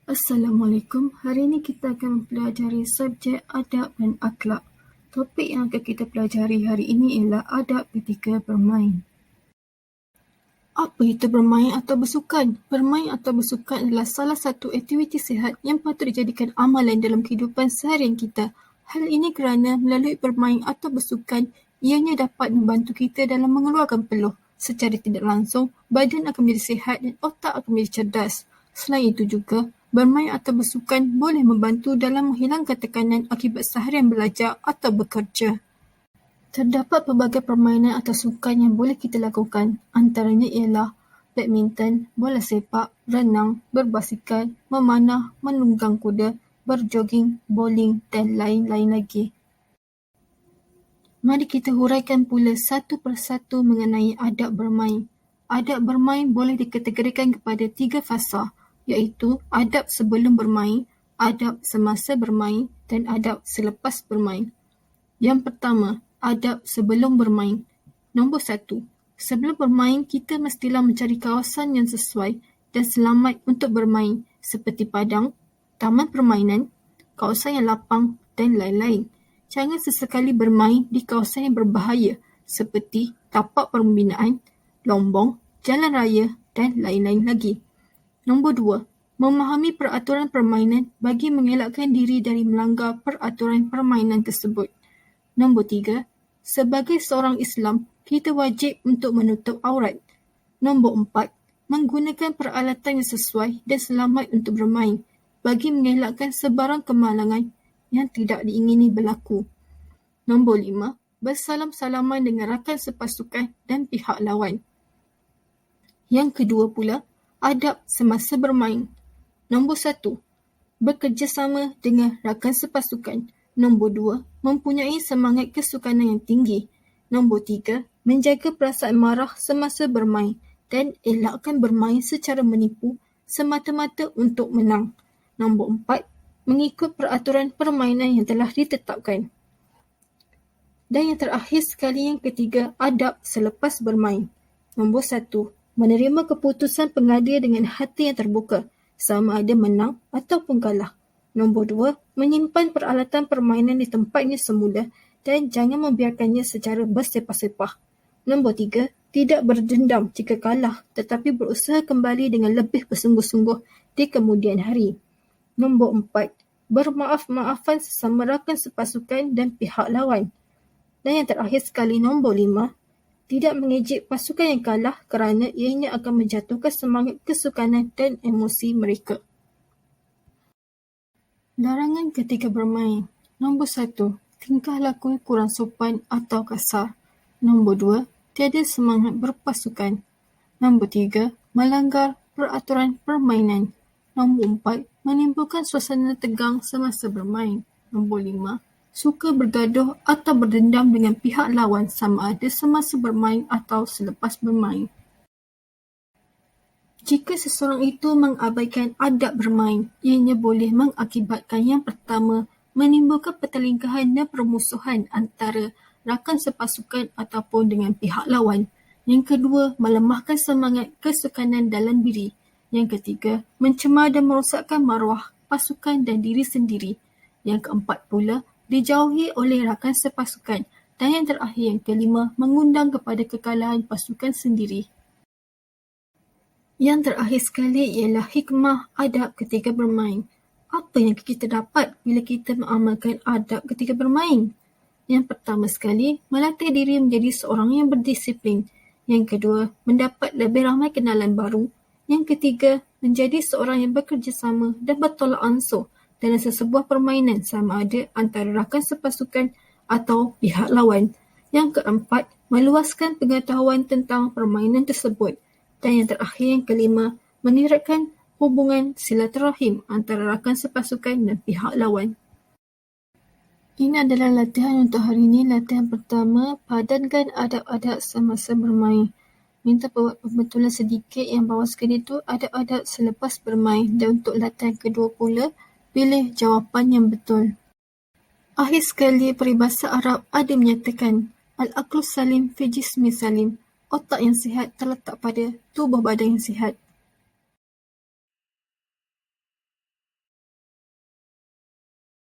Assalamualaikum. Hari ini kita akan mempelajari subjek adab dan akhlak. Topik yang akan kita pelajari hari ini ialah adab ketika bermain. Apa itu bermain atau bersukan? Bermain atau bersukan adalah salah satu aktiviti sihat yang patut dijadikan amalan dalam kehidupan seharian kita. Hal ini kerana melalui bermain atau bersukan, ianya dapat membantu kita dalam mengeluarkan peluh. Secara tidak langsung, badan akan menjadi sihat dan otak akan menjadi cerdas. Selain itu juga, bermain atau bersukan boleh membantu dalam menghilangkan tekanan akibat seharian belajar atau bekerja. Terdapat pelbagai permainan atau sukan yang boleh kita lakukan. Antaranya ialah badminton, bola sepak, renang, berbasikal, memanah, menunggang kuda, berjoging, bowling dan lain-lain lagi. Mari kita huraikan pula satu persatu mengenai adab bermain. Adab bermain boleh dikategorikan kepada 3 fasa, iaitu adab sebelum bermain, adab semasa bermain dan adab selepas bermain. Yang pertama, adab sebelum bermain. Nombor 1. Sebelum bermain, kita mestilah mencari kawasan yang sesuai dan selamat untuk bermain seperti padang, taman permainan, kawasan yang lapang dan lain-lain. Jangan sesekali bermain di kawasan yang berbahaya seperti tapak pembinaan, lombong, jalan raya dan lain-lain lagi. Nombor 2. Memahami peraturan permainan bagi mengelakkan diri dari melanggar peraturan permainan tersebut. Nombor 3. Sebagai seorang Islam, kita wajib untuk menutup aurat. Nombor 4. Menggunakan peralatan yang sesuai dan selamat untuk bermain bagi mengelakkan sebarang kemalangan yang tidak diingini berlaku. Nombor 5. Bersalam-salaman dengan rakan sepasukan dan pihak lawan. Yang kedua pula, adab semasa bermain. Nombor 1. Bekerjasama dengan rakan sepasukan. Nombor 2. Mempunyai semangat kesukanan yang tinggi. Nombor 3. Menjaga perasaan marah semasa bermain dan elakkan bermain secara menipu semata-mata untuk menang. Nombor 4. Mengikut peraturan permainan yang telah ditetapkan. Dan yang terakhir sekali, yang ketiga, adab selepas bermain. Nombor 1. Menerima keputusan pengadil dengan hati yang terbuka, sama ada menang ataupun kalah. Nombor 2. Menyimpan peralatan permainan di tempatnya semula dan jangan membiarkannya secara bersepah-sepah. Nombor 3. Tidak berdendam jika kalah, tetapi berusaha kembali dengan lebih bersungguh-sungguh di kemudian hari. Nombor 4. Bermaaf-maafan sesama rakan sepasukan dan pihak lawan. Dan yang terakhir sekali, nombor 5. Tidak mengejek pasukan yang kalah kerana ianya akan menjatuhkan semangat kesukanan dan emosi mereka. Larangan ketika bermain. Nombor 1. Tingkah laku kurang sopan atau kasar. Nombor 2. Tiada semangat berpasukan. Nombor 3. Melanggar peraturan permainan. Nombor 4. Menimbulkan suasana tegang semasa bermain. Nombor 5. Suka bergaduh atau berdendam dengan pihak lawan sama ada semasa bermain atau selepas bermain. Jika seseorang itu mengabaikan adab bermain, ianya boleh mengakibatkan yang pertama, menimbulkan pertelingkahan dan permusuhan antara rakan sepasukan ataupun dengan pihak lawan. Yang kedua, melemahkan semangat kesukanan dalam diri. Yang ketiga, mencemar dan merosakkan maruah pasukan dan diri sendiri. Yang keempat pula, dijauhi oleh rakan sepasukan. Dan yang terakhir, yang kelima, mengundang kepada kekalahan pasukan sendiri. Yang terakhir sekali ialah hikmah adab ketika bermain. Apa yang kita dapat bila kita mengamalkan adab ketika bermain? Yang pertama sekali, melatih diri menjadi seorang yang berdisiplin. Yang kedua, mendapat lebih ramai kenalan baru. Yang ketiga, menjadi seorang yang bekerjasama dan bertolak ansur dalam sesebuah permainan sama ada antara rakan sepasukan atau pihak lawan. Yang keempat, meluaskan pengetahuan tentang permainan tersebut. Dan yang terakhir, yang kelima, meningkatkan hubungan silaturahim antara rakan sepasukan dan pihak lawan. Ini adalah latihan untuk hari ini. Latihan pertama, padankan adab-adab semasa bermain. Minta buat pembetulan sedikit yang bawah sekali itu adab-adab selepas bermain. Dan untuk latihan kedua pula, pilih jawapan yang betul. Akhir sekali, peribahasa Arab ada menyatakan, Al-aqlu salim fi jismi salim. Otak yang sihat terletak pada tubuh badan yang sihat.